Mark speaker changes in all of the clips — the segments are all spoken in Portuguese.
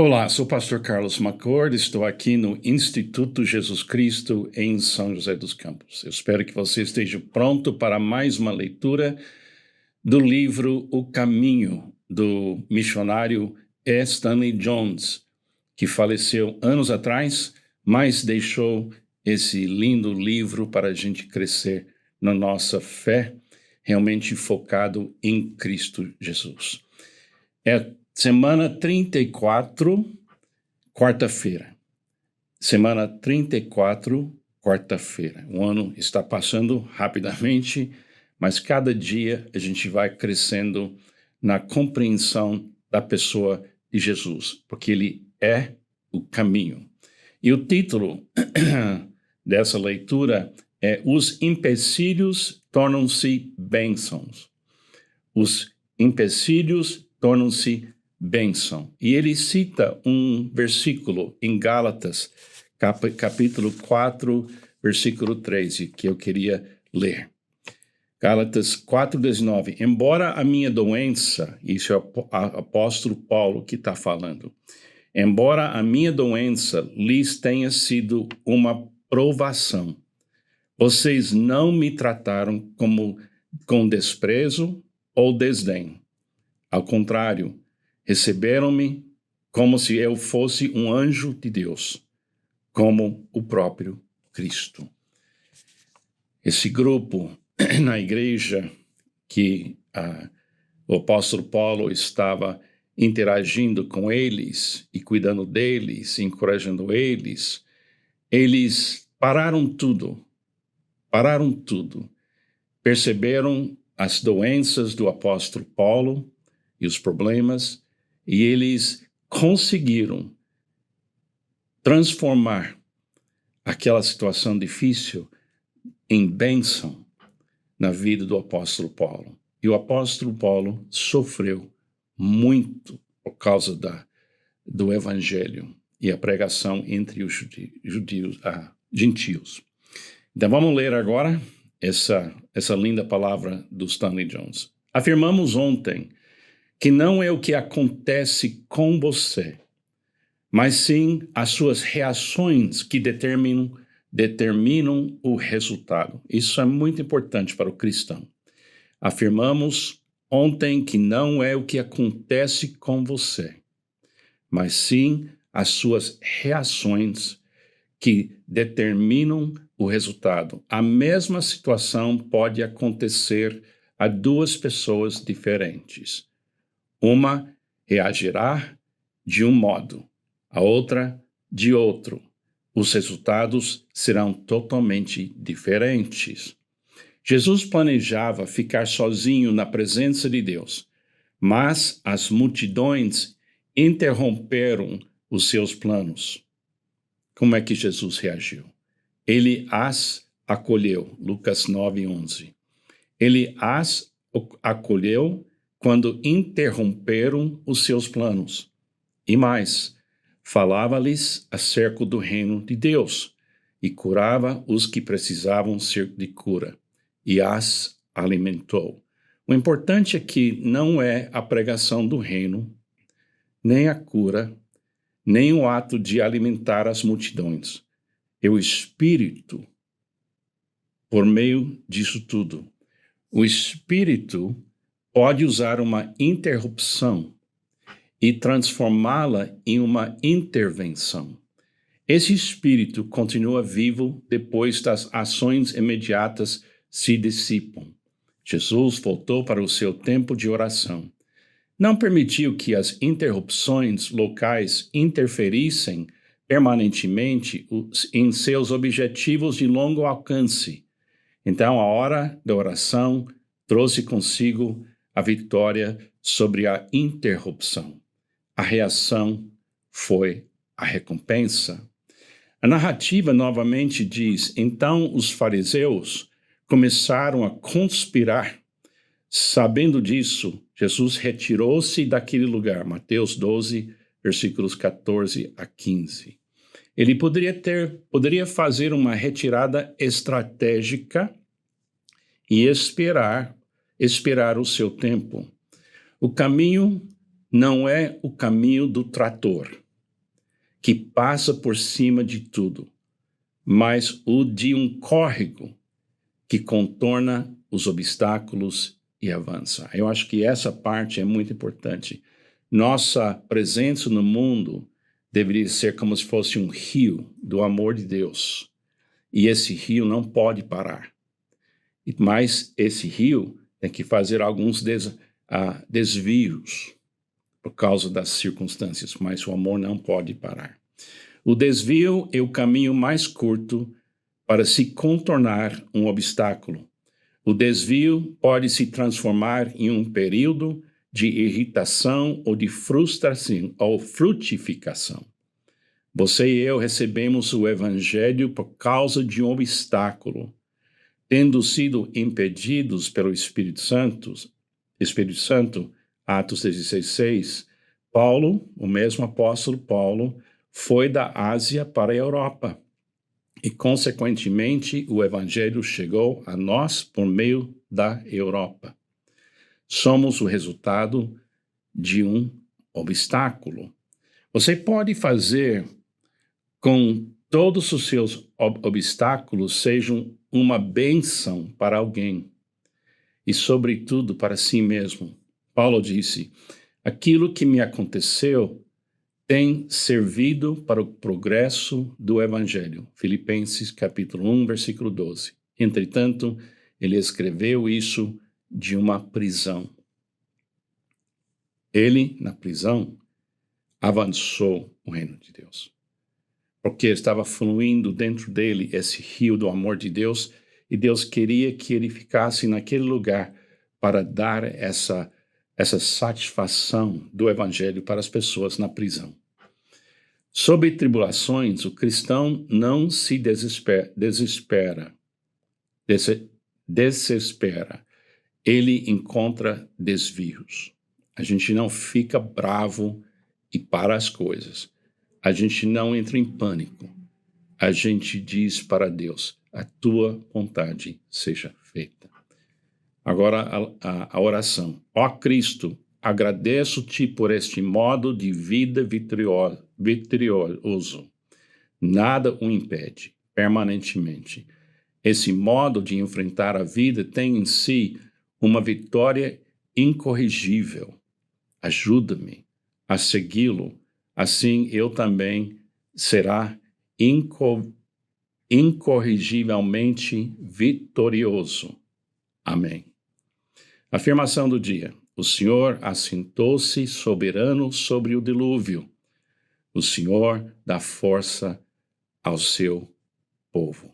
Speaker 1: Olá, sou o pastor Carlos McCord, estou aqui no Instituto Jesus Cristo em São José dos Campos. Eu espero que você esteja pronto para mais uma leitura do livro O Caminho, do missionário E. Stanley Jones, que faleceu anos atrás, mas deixou esse lindo livro para a gente crescer na nossa fé, realmente focado em Cristo Jesus. É semana 34, quarta-feira. Semana 34, quarta-feira. O ano está passando rapidamente, mas cada dia a gente vai crescendo na compreensão da pessoa de Jesus, porque ele é o caminho. E o título dessa leitura é Os empecilhos tornam-se bênçãos. Os empecilhos tornam-se bênção. E ele cita um versículo em Gálatas, capítulo 4, versículo 13, que eu queria ler. Gálatas 4:19. Embora a minha doença, isso é o apóstolo Paulo que está falando, embora a minha doença lhes tenha sido uma provação, vocês não me trataram com desprezo ou desdém. Ao contrário, receberam-me como se eu fosse um anjo de Deus, como o próprio Cristo. Esse grupo na igreja que o apóstolo Paulo estava interagindo com eles e cuidando deles, encorajando eles, eles pararam tudo, perceberam as doenças do apóstolo Paulo e os problemas, e eles conseguiram transformar aquela situação difícil em bênção na vida do apóstolo Paulo. E o apóstolo Paulo sofreu muito por causa do evangelho e a pregação entre os gentios. Então vamos ler agora essa linda palavra do Stanley Jones. Afirmamos ontem que não é o que acontece com você, mas sim as suas reações que determinam o resultado. Isso é muito importante para o cristão. Afirmamos ontem que não é o que acontece com você, mas sim as suas reações que determinam o resultado. A mesma situação pode acontecer a duas pessoas diferentes. Uma reagirá de um modo, a outra de outro. Os resultados serão totalmente diferentes. Jesus planejava ficar sozinho na presença de Deus, mas as multidões interromperam os seus planos. Como é que Jesus reagiu? Ele as acolheu, Lucas 9:11. Ele as acolheu quando interromperam os seus planos. E mais, falava-lhes acerca do reino de Deus e curava os que precisavam ser de cura e as alimentou. O importante aqui não é a pregação do reino, nem a cura, nem o ato de alimentar as multidões. É o Espírito por meio disso tudo. O Espírito pode usar uma interrupção e transformá-la em uma intervenção. Esse Espírito continua vivo depois das ações imediatas se dissipam. Jesus voltou para o seu tempo de oração. Não permitiu que as interrupções locais interferissem permanentemente em seus objetivos de longo alcance. Então, a hora da oração trouxe consigo a vitória sobre a interrupção. A reação foi a recompensa. A narrativa novamente diz: então os fariseus começaram a conspirar. Sabendo disso, Jesus retirou-se daquele lugar. Mateus 12, versículos 14 a 15. Ele poderia fazer uma retirada estratégica e esperar o seu tempo. O caminho não é o caminho do trator. que passa por cima de tudo, mas o de um córrego que contorna os obstáculos e avança. Eu acho que essa parte é muito importante. Nossa presença no mundo deveria ser como se fosse um rio do amor de Deus. E esse rio não pode parar. Mas esse rio tem que fazer alguns desvios por causa das circunstâncias, mas o amor não pode parar. O desvio é o caminho mais curto para se contornar um obstáculo. O desvio pode se transformar em um período de irritação ou de frustração ou frutificação. Você e eu recebemos o Evangelho por causa de um obstáculo, tendo sido impedidos pelo Espírito Santo, Atos 16:6, Paulo, o mesmo apóstolo Paulo, foi da Ásia para a Europa. E, consequentemente, o Evangelho chegou a nós por meio da Europa. Somos o resultado de um obstáculo. Você pode fazer com todos os seus obstáculos sejam uma bênção para alguém e, sobretudo, para si mesmo. Paulo disse, aquilo que me aconteceu tem servido para o progresso do Evangelho. Filipenses capítulo 1, versículo 12. Entretanto, ele escreveu isso de uma prisão. Ele, na prisão, avançou o reino de Deus. Porque estava fluindo dentro dele esse rio do amor de Deus, e Deus queria que ele ficasse naquele lugar para dar essa satisfação do Evangelho para as pessoas na prisão. Sob tribulações, o cristão não se desespera. Ele encontra desvios. A gente não fica bravo e para as coisas. A gente não entra em pânico. A gente diz para Deus, a tua vontade seja feita. Agora a oração. Ó Cristo, agradeço-te por este modo de vida vitorioso. Nada o impede, permanentemente. Esse modo de enfrentar a vida tem em si uma vitória incorrigível. Ajuda-me a segui-lo, assim eu também será incorrigivelmente vitorioso. Amém. Afirmação do dia. O Senhor assentou-se soberano sobre o dilúvio. O Senhor dá força ao seu povo.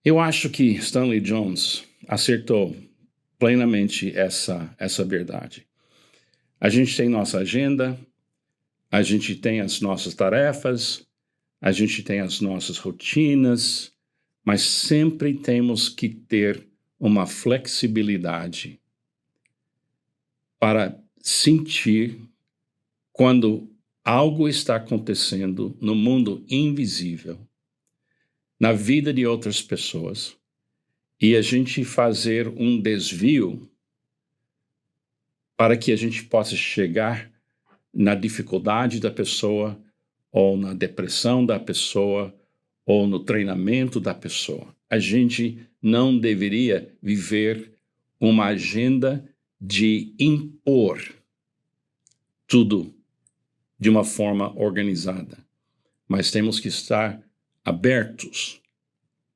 Speaker 1: Eu acho que Stanley Jones acertou plenamente essa verdade. A gente tem nossa agenda, a gente tem as nossas tarefas, a gente tem as nossas rotinas, mas sempre temos que ter uma flexibilidade para sentir quando algo está acontecendo no mundo invisível, na vida de outras pessoas, e a gente fazer um desvio para que a gente possa chegar na dificuldade da pessoa, ou na depressão da pessoa, ou no treinamento da pessoa. A gente não deveria viver uma agenda de impor tudo de uma forma organizada, mas temos que estar abertos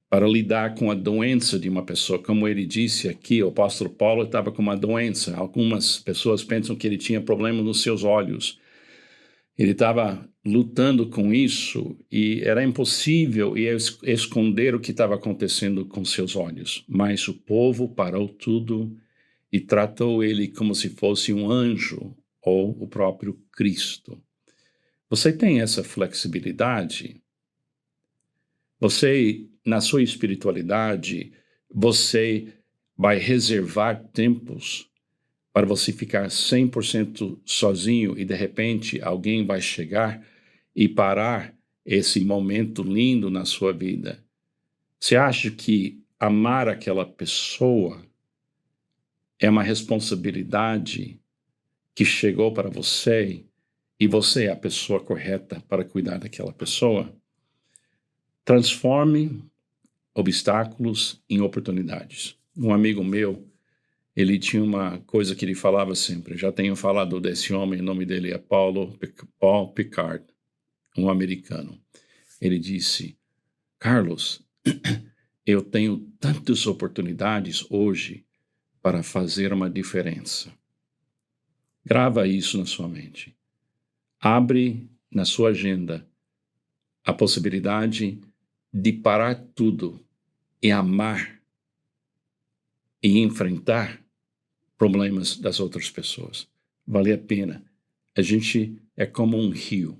Speaker 1: para lidar com a doença de uma pessoa. Como ele disse aqui, o apóstolo Paulo estava com uma doença. Algumas pessoas pensam que ele tinha problema nos seus olhos. Ele estava lutando com isso e era impossível esconder o que estava acontecendo com seus olhos. Mas o povo parou tudo e tratou ele como se fosse um anjo ou o próprio Cristo. Você tem essa flexibilidade? Você, na sua espiritualidade, você vai reservar tempos para você ficar 100% sozinho e, de repente, alguém vai chegar e parar esse momento lindo na sua vida? Você acha que amar aquela pessoa é uma responsabilidade que chegou para você e você é a pessoa correta para cuidar daquela pessoa, transforme obstáculos em oportunidades. Um amigo meu, ele tinha uma coisa que ele falava sempre. Já tenho falado desse homem, o nome dele é Paul Picard, um americano. Ele disse: Carlos, eu tenho tantas oportunidades hoje para fazer uma diferença. Grava isso na sua mente. Abre na sua agenda a possibilidade de parar tudo e amar e enfrentar problemas das outras pessoas. Vale a pena. A gente é como um rio.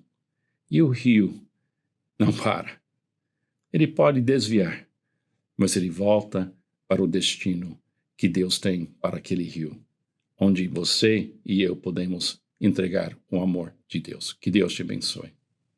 Speaker 1: E o rio não para. Ele pode desviar, mas ele volta para o destino que Deus tem para aquele rio, onde você e eu podemos entregar o amor de Deus. Que Deus te abençoe.